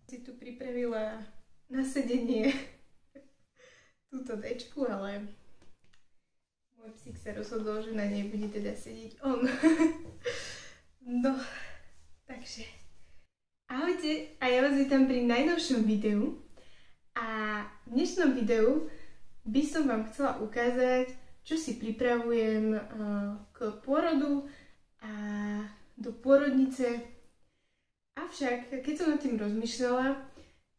Si tu pripravila na sedenie túto dečku, ale môj psík sa rozhodol, že na nej bude teda sedieť on. No, takže ahojte a ja vás vítam pri najnovšom videu. A v dnešnom videu by som vám chcela ukázať, čo si pripravujem k pôrodu a do pôrodnice. Avšak, keď som nad tým rozmýšľala,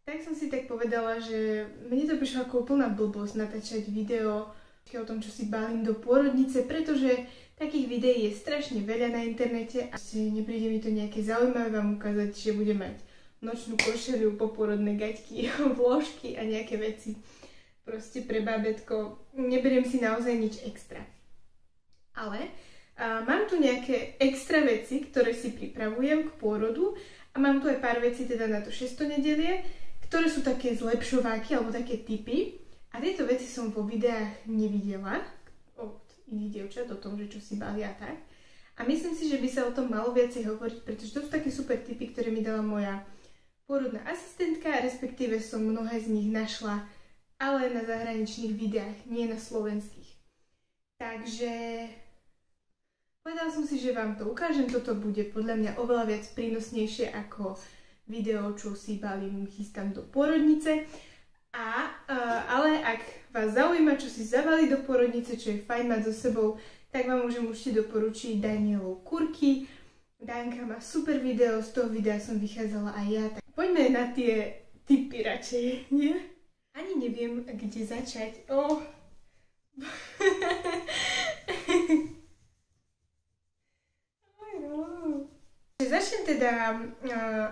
tak som si tak povedala, že mne to prišlo ako úplná blbosť natáčať video o tom, čo si balím do pôrodnice, pretože takých videí je strašne veľa na internete a nepríde mi to nejaké zaujímavé vám ukázať, že budem mať nočnú košeľu, popôrodné gaťky, vložky a nejaké veci proste pre bábätko. Neberiem si naozaj nič extra. Ale mám tu nejaké extra veci, ktoré si pripravujem k pôrodu a mám tu aj pár vecí teda na to 6. nedelie, ktoré sú také zlepšováky alebo také tipy. A tieto veci som vo videách nevidela od iných dievčat o tom, že čo si balia tak. A myslím si, že by sa o tom malo viacej hovoriť, pretože to sú také super tipy, ktoré mi dala moja pôrodná asistentka, respektíve som mnohé z nich našla, ale na zahraničných videách, nie na slovenských. Takže povedala som si, že vám to ukážem. Toto bude podľa mňa oveľa viac prínosnejšie ako video, čo si balím, chystám do pôrodnice. Ale ak vás zaujíma, čo si zabaliť do pôrodnice, čo je fajn mať so sebou, tak vám môžem určite doporučiť Danielov kurky. Danka má super video, z toho videa som vychádzala aj ja. Tak poďme na tie tipy radšej, nie? Ani neviem, kde začať. Začnem teda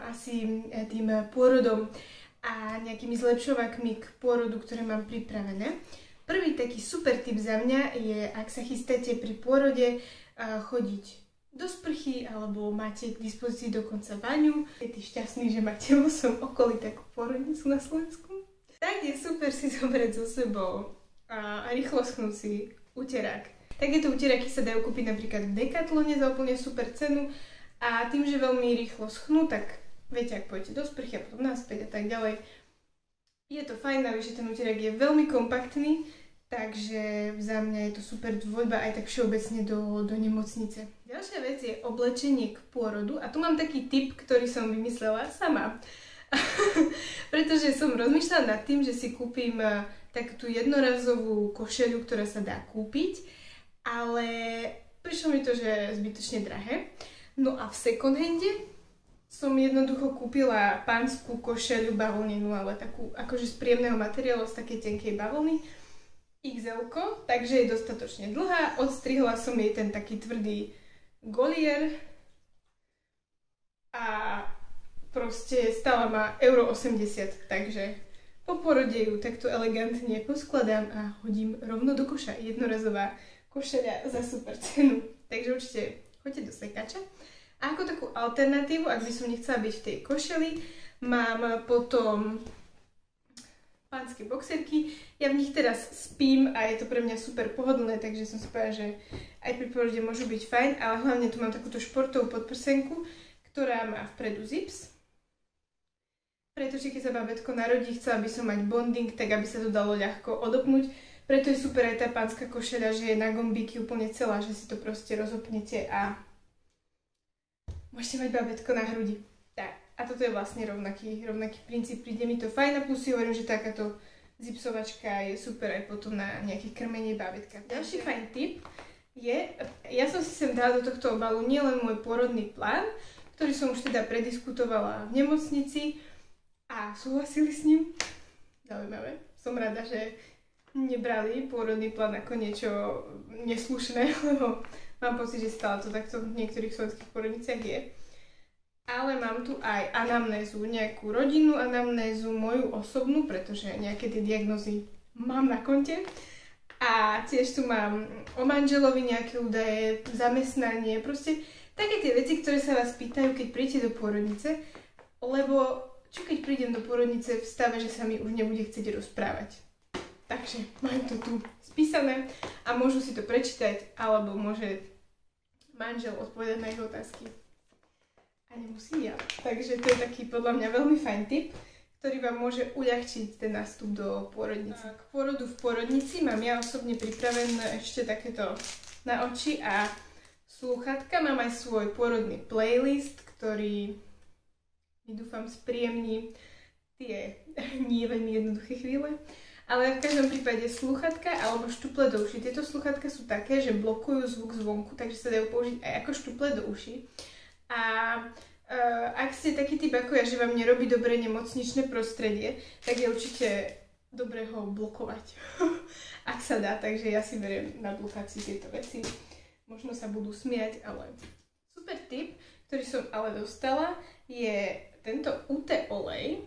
asi tým pôrodom a nejakými zlepšovákmi k pôrodu, ktoré mám pripravené. Prvý taký super tip za mňa je, ak sa chystáte pri pôrode chodiť do sprchy alebo máte k dispozícii dokonca vaňu. Je ty šťastný, že máte vo svojom okolí takú pôrodnicu na Slovensku? Tak je super si zobrať so sebou a rýchlo schnúci uterák. Takéto uteráky sa dajú kúpiť napríklad v Decathlone za úplne super cenu a tým, že veľmi rýchlo schnú, tak viete, ak pôjdete do sprchy a potom naspäť a tak ďalej. Je to fajn, navyše ten uterák je veľmi kompaktný, takže za mňa je to super voľba aj tak všeobecne do nemocnice. Ďalšia vec je oblečenie k pôrodu a tu mám taký tip, ktorý som vymyslela sama. Pretože som rozmýšľala nad tým, že si kúpim takú tú jednorazovú košeľu, ktorá sa dá kúpiť, ale prišlo mi to, že je zbytočne drahé. No a v second hande som jednoducho kúpila pánsku košeľu bavlnenú, ale takú akože z príjemného materiálu, z takej tenkej bavlny, XL-ko, takže je dostatočne dlhá. Odstrihla som jej ten taký tvrdý golier a proste stála ma €80, takže po porode ju takto elegantne poskladám a hodím rovno do koša. Jednorazová košeľa za super cenu. Takže určite choďte do sekača. A ako takú alternatívu, ak by som nechcela byť v tej košeli, mám potom pánske boxerky. Ja v nich teraz spím a je to pre mňa super pohodlné, takže som si povedala, že aj pri porode môžu byť fajn, ale hlavne tu mám takúto športovú podprsenku, ktorá má vpredu zips. Pretože keď sa bábätko narodí, chcela by som mať bonding, tak aby sa to dalo ľahko odopnúť. Preto je super aj tá pánska košeľa, že je na gombíky úplne celá, že si to proste rozopnete a môžete mať bábätko na hrudi. Tak, a toto je vlastne rovnaký princíp. Príde mi to fajn a plus si hovorím, že takáto zipsovačka je super aj potom na nejaké krmenie bábätka. Ďalší fajn tip je, ja som si sem dala do tohto obalu nielen môj pôrodný plán, ktorý som už teda prediskutovala v nemocnici a súhlasili s ním. Zaujímavé. Som rada, že nebrali pôrodný plán ako niečo neslušné, lebo mám pocit, že stále to takto v niektorých slovenských pôrodniciach je. Ale mám tu aj anamnézu, nejakú rodinnú anamnézu, moju osobnú, pretože nejaké tie diagnózy mám na konte. A tiež tu mám o manželovi nejaké údaje, zamestnanie, proste také tie veci, ktoré sa vás pýtajú, keď príjete do pôrodnice, lebo čo keď prídem do pôrodnice v stave, že sa mi už nebude chcieť rozprávať. Takže mám to tu spísané a môžu si to prečítať, alebo môže manžel odpovedať na ich otázky. a nemusí ja. Takže to je taký podľa mňa veľmi fajn tip, ktorý vám môže uľahčiť ten nástup do pôrodnice. K pôrodu v pôrodnici mám ja osobne pripravené ešte takéto na oči a slúchatka. Mám aj svoj pôrodný playlist, ktorý mi dúfam spríjemní tie nie veľmi jednoduché chvíle. Ale v každom prípade slúchatka alebo štuple do uši. Tieto slúchatka sú také, že blokujú zvuk zvonku, takže sa dajú použiť aj ako štuple do uši. A ak ste taký typ ako ja, že vám nerobí dobre nemocničné prostredie, tak je určite dobré ho blokovať, ak sa dá. Takže ja si beriem na blokácii tieto veci. Možno sa budú smiať, ale super tip, ktorý som ale dostala, je tento UT olej.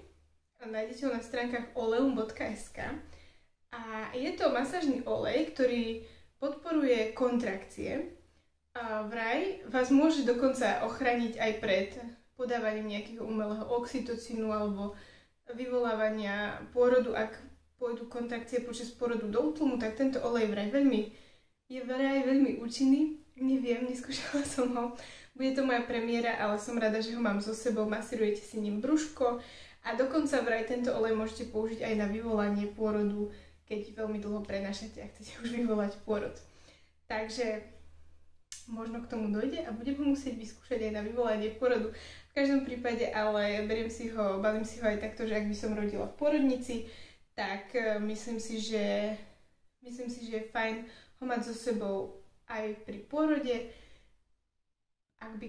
Nájdete ho na stránkach oleum.sk a je to masážny olej, ktorý podporuje kontrakcie. A vraj vás môže dokonca ochrániť aj pred podávaním nejakého umelého oxytocínu alebo vyvolávania pôrodu. Ak pôjdu kontrakcie počas pôrodu do útlumu, tak tento olej je vraj veľmi účinný. Neviem, neskúšala som ho. Bude to moja premiéra, ale som rada, že ho mám so sebou. Masírujete si ním brúško a dokonca vraj tento olej môžete použiť aj na vyvolanie pôrodu, keď veľmi dlho prenášate a chcete už vyvolať pôrod. Takže možno k tomu dojde a budem ho musieť vyskúšať aj na vyvolanie pôrodu. V každom prípade ale balím si ho aj takto, že ak by som rodila v pôrodnici, tak myslím si, že je fajn ho mať so sebou aj pri pôrode, ak by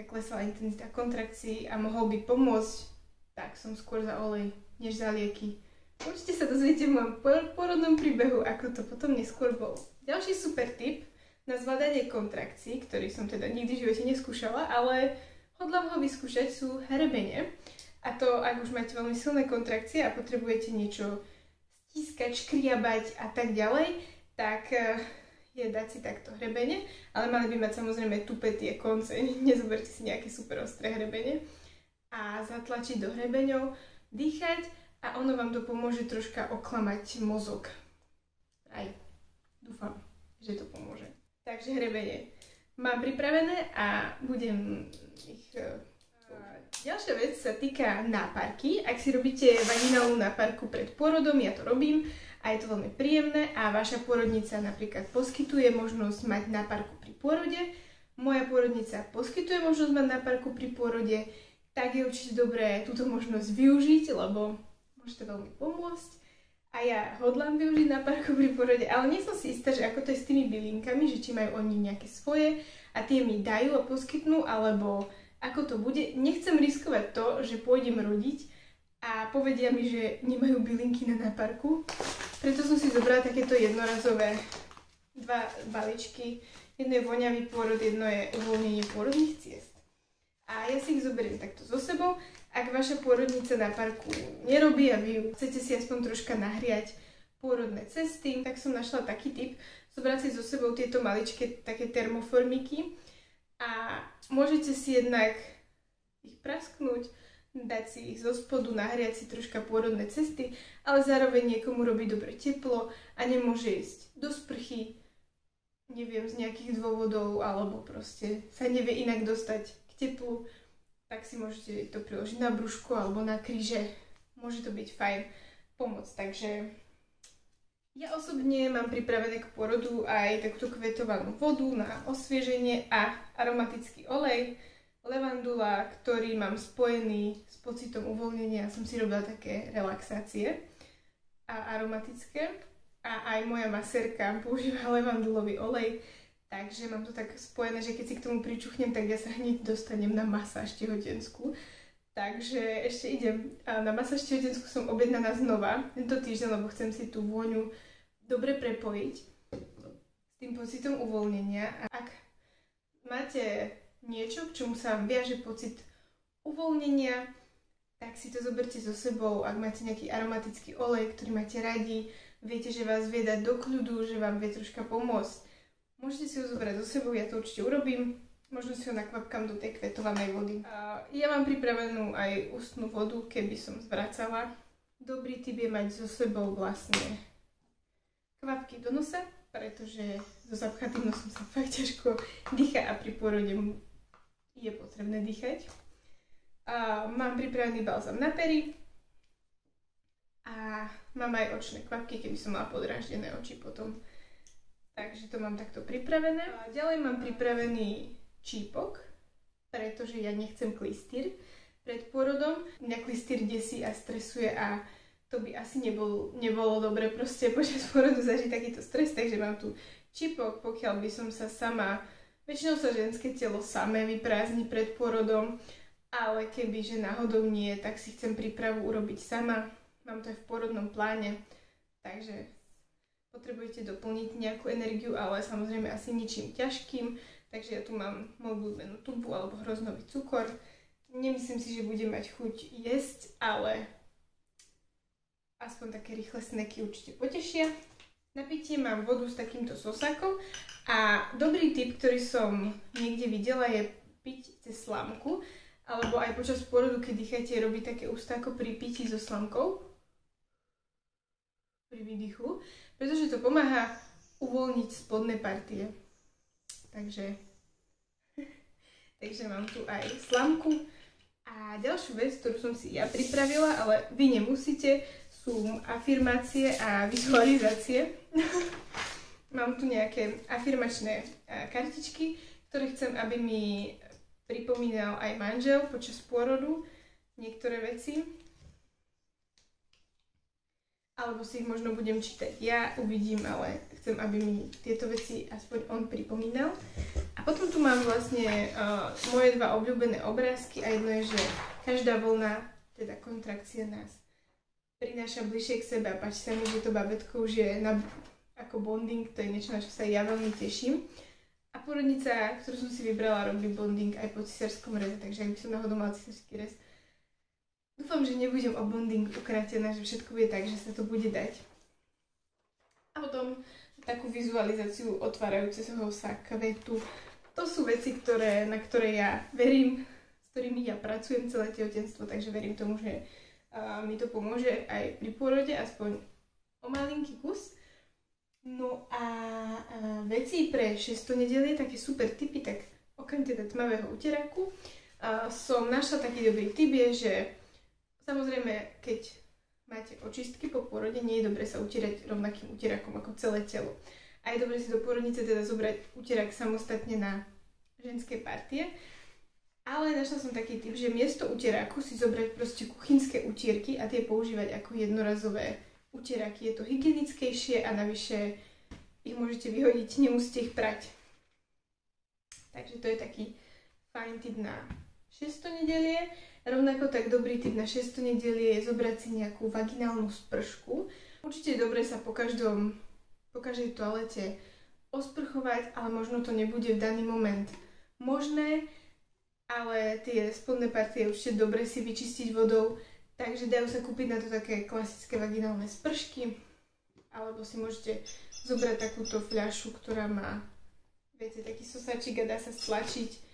klesala intenzita kontrakcií a mohol by pomôcť, tak som skôr za olej, než za lieky. Určite sa dozviete v mojom pôrodnom príbehu, ako to potom neskôr bolo. Ďalší super tip na zvládanie kontrakcií, ktorý som teda nikdy v živote neskúšala, ale hodlám ho vyskúšať, sú hrebene. A to, ak už máte veľmi silné kontrakcie a potrebujete niečo stískať, škriabať a tak ďalej, tak je dať si takto hrebene, ale mali by mať samozrejme tupé tie konce, nezoberte si nejaké super ostré hrebene a zatlačiť do hrebeňov, dýchať a ono vám to pomôže troška oklamať mozog. Aj dúfam, že to pomôže. Takže hrebene mám pripravené a budem ich... Ďalšia vec sa týka náparky. Ak si robíte vaginálnu náparku pred pôrodom, ja to robím a je to veľmi príjemné a vaša pôrodnica napríklad poskytuje možnosť mať náparku pri pôrode. Moja pôrodnica poskytuje možnosť mať náparku pri pôrode, tak je určite dobré túto možnosť využiť, lebo môže to veľmi pomôcť. A ja hodlám využiť náparku pri pôrode, ale nie som si istá, že ako to je s tými bylinkami, že či majú oni nejaké svoje a tie mi dajú a poskytnú, alebo ako to bude. Nechcem riskovať to, že pôjdem rodiť a povedia mi, že nemajú bylinky na náparku. Preto som si zobrala takéto jednorazové dva balíčky. Jedno je voňavý pôrod, jedno je uvoľnenie pôrodných ciest. A ja si ich zoberiem takto so sebou. Ak vaša pôrodnica náparku nerobí a vy chcete si aspoň troška nahriať pôrodné cesty, tak som našla taký tip. Zobrať si so sebou tieto maličké také termoformiky a môžete si jednak ich prasknúť, dať si ich zo spodu, nahriať si troška pôrodné cesty, ale zároveň niekomu robí dobre teplo a nemôže ísť do sprchy, neviem, z nejakých dôvodov, alebo proste sa nevie inak dostať k teplu, tak si môžete to priložiť na brúško alebo na kríže. Môže to byť fajn pomôcť. Takže ja osobne mám pripravené k pôrodu aj takúto kvetovanú vodu na osvieženie a aromatický olej, levandula, ktorý mám spojený s pocitom uvoľnenia. Som si robila také relaxácie a aromatické. A aj moja masérka používa levandulový olej. Takže mám to tak spojené, že keď si k tomu pričuchnem, tak ja sa hneď dostanem na masáž tehotenskú. Takže ešte idem. A na masáž tehotenskú som objednaná znova tento týždeň, lebo chcem si tú vôňu dobre prepojiť s tým pocitom uvoľnenia. A ak máte niečo, k čomu sa vám viaže pocit uvoľnenia, tak si to zoberte so sebou. Ak máte nejaký aromatický olej, ktorý máte radi, viete, že vás vie dať do kľudu, že vám vie troška pomôcť, môžete si ho zobrať so sebou, ja to určite urobím. Možno si ho nakvapkám do tej kvetovanej vody. Ja mám pripravenú aj ústnu vodu, keby som zvracala. Dobrý tip je mať so sebou vlastne kvapky do nosa, pretože so zapchatým nosom sa fakt ťažko dýcha a pri pôrode je je potrebné dýchať. A mám pripravený balzám na pery a mám aj očné kvapky, keby som mala podráždené oči potom. Takže to mám takto pripravené. A ďalej mám pripravený čípok, pretože ja nechcem klystýr pred pôrodom. Mňa klystýr desí a stresuje a to by asi nebolo dobre proste počas pôrodu zažiť takýto stres, takže mám tu čípok, pokiaľ by som sa sama, väčšinou sa ženské telo samé vyprázdni pred pôrodom, ale kebyže náhodou nie, tak si chcem prípravu urobiť sama. Mám to aj v pôrodnom pláne, takže potrebujete doplniť nejakú energiu, ale samozrejme asi ničím ťažkým. Takže ja tu mám moju obľúbenú tubu alebo hroznový cukor. Nemyslím si, že budem mať chuť jesť, ale aspoň také rýchle snacky určite potešia. Na pitie mám vodu s takýmto sosákom a dobrý tip, ktorý som niekde videla, je piť cez slamku. Alebo aj počas pôrodu, keď dýchate, robiť také ústáko pri pití so slamkou. Pri výdychu. Pretože to pomáha uvoľniť spodné partie. Takže mám tu aj slamku. A ďalšiu vec, ktorú som si ja pripravila, ale vy nemusíte, sú afirmácie a vizualizácie. Mám tu nejaké afirmačné kartičky, ktoré chcem, aby mi pripomínal aj manžel počas pôrodu niektoré veci. Alebo si ich možno budem čítať ja, uvidím, ale chcem, aby mi tieto veci aspoň on pripomínal. A potom tu mám vlastne moje dva obľúbené obrázky a jedno je, že každá vlna, teda kontrakcia nás prináša bližšie k sebe a páči sa mi, že to babätko už je ako bonding, to je niečo, na čo sa ja veľmi teším. A pôrodnica, ktorú som si vybrala, robí bonding aj po cisárskom reze, takže ak by som náhodou mala cisársky rez, dúfam, že nebudem o bonding ukrátená, že všetko bude tak, že sa to bude dať. A potom takú vizualizáciu otvárajúceho sa kvetu. To sú veci, na ktoré ja verím, s ktorými ja pracujem celé tehotenstvo, takže verím tomu, že mi to pomôže aj pri pôrode, aspoň o malinký kus. No a veci pre 6. nedelie, také super tipy, tak okrem teda tmavého uteráku som našla taký dobrý tip, je, že samozrejme, keď máte očistky po pôrode, nie je dobre sa utierať rovnakým uterákom ako celé telo. A je dobre si do pôrodnice teda zobrať uterák samostatne na ženské partie. Ale našla som taký tip, že miesto uteráku si zobrať proste kuchynské utierky a tie používať ako jednorazové utieráky. Je to hygienickejšie a navyše ich môžete vyhodiť, nemusíte ich prať. Takže to je taký fajn tip na 6. nedelie. Rovnako tak dobrý tip na 6. nedelie je zobrať si nejakú vaginálnu spršku. Určite je dobré sa po každej toalete osprchovať, ale možno to nebude v daný moment možné, ale tie spodné partie je určite dobre si vyčistiť vodou, takže dajú sa kúpiť na to také klasické vaginálne spršky, alebo si môžete zobrať takúto fľašu, ktorá má, viete, taký sosáčik a dá sa stlačiť.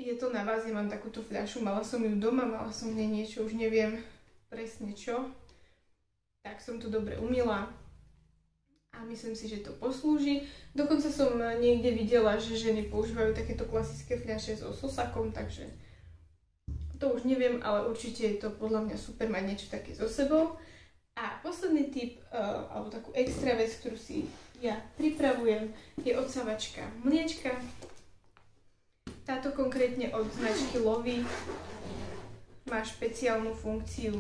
Je to na vás, ja mám takúto fľašu, mala som ju doma, mala som v nej niečo, už neviem presne čo. Tak som to dobre umyla a myslím si, že to poslúži. Dokonca som niekde videla, že ženy používajú takéto klasické fľaše so sosakom, takže to už neviem, ale určite je to podľa mňa super mať niečo také so sebou. A posledný tip, alebo takú extra vec, ktorú si ja pripravujem, je odsávačka mliečka. Táto konkrétne od značky Lovy má špeciálnu funkciu.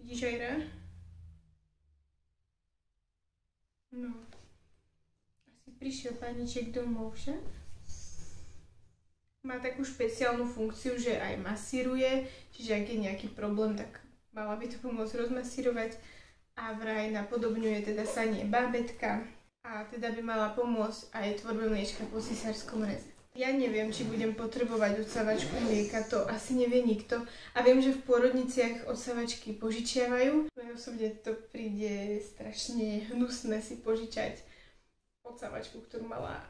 Vidíš, Ajra? No. Asi prišiel paniček domov, však? Má takú špeciálnu funkciu, že aj masíruje, čiže ak je nejaký problém, tak mala by to pomôcť rozmasírovať a vraj napodobňuje teda sanie bábätka a teda by mala pomôcť aj tvorbe mliečka po cisárskom reze. Ja neviem, či budem potrebovať odsávačku mlieka, to asi nevie nikto. A viem, že v pôrodniciach odsávačky požičiavajú. Mne osobne to príde strašne hnusné si požičať odsávačku, ktorú mala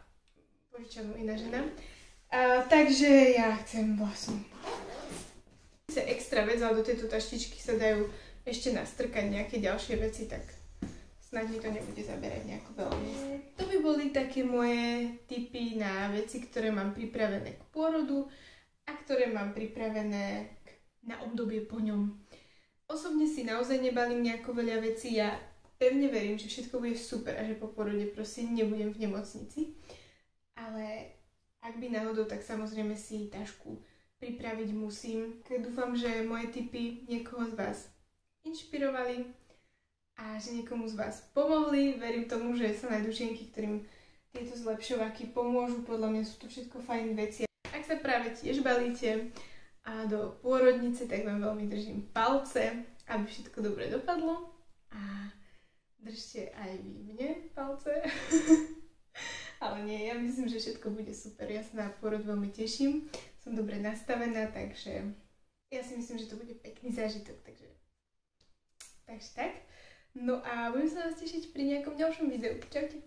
požičanú iná žena. Takže ja chcem vlastne extra vec, ale do tejto taštičky sa dajú ešte nastrkať nejaké ďalšie veci, tak Snáď mi to nebude zaberať nejako veľmi. To by boli také moje tipy na veci, ktoré mám pripravené k pôrodu a ktoré mám pripravené na obdobie po ňom. Osobne si naozaj nebalím nejako veľa vecí. Ja pevne verím, že všetko bude super a že po pôrode proste nebudem v nemocnici. Ale ak by náhodou, tak samozrejme si tašku pripraviť musím. Dúfam, že moje tipy niekoho z vás inšpirovali a že niekomu z vás pomohli. Verím tomu, že sa nájdú žienky, ktorým tieto zlepšovaky pomôžu. Podľa mňa sú to všetko fajn veci. Ak sa práve tiež balíte a do pôrodnice, tak vám veľmi držím palce, aby všetko dobre dopadlo. A držte aj vy mne palce. Ale nie, ja myslím, že všetko bude super. Ja sa na pôrod veľmi teším. Som dobre nastavená, takže ja si myslím, že to bude pekný zážitok. Takže tak. No a budem sa vás tešiť pri nejakom ďalšom videu. Čaute.